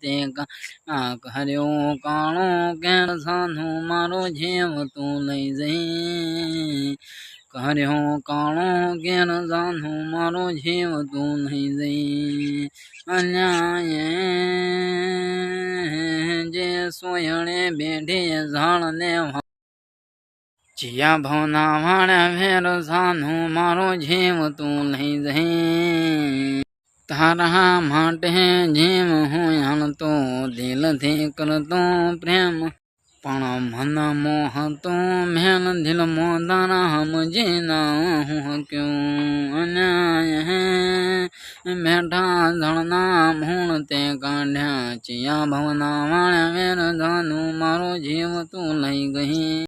તે કર્યો કાળો કેર સાધુ મારો જીવ તું લઈ જઈ કર્યો કાળો કેર સાધુ મારો જીવ તું લઈ જઈ અન્યાય જે સોયણે બેઠી ઝાડને जिया भवना वाणा भेर साधु मारो जीव तू लई जई तारा माटे जीव होयण तो दिल थी करतो प्रेम पण मन मोह तो मेल दिल मोदारा हम जीना हूँ क्यों अन्याय है बैठा झड़ना भूण ते काढ़्या चिया भवना वाणा भेर साधु मारो जीव तू लई गई।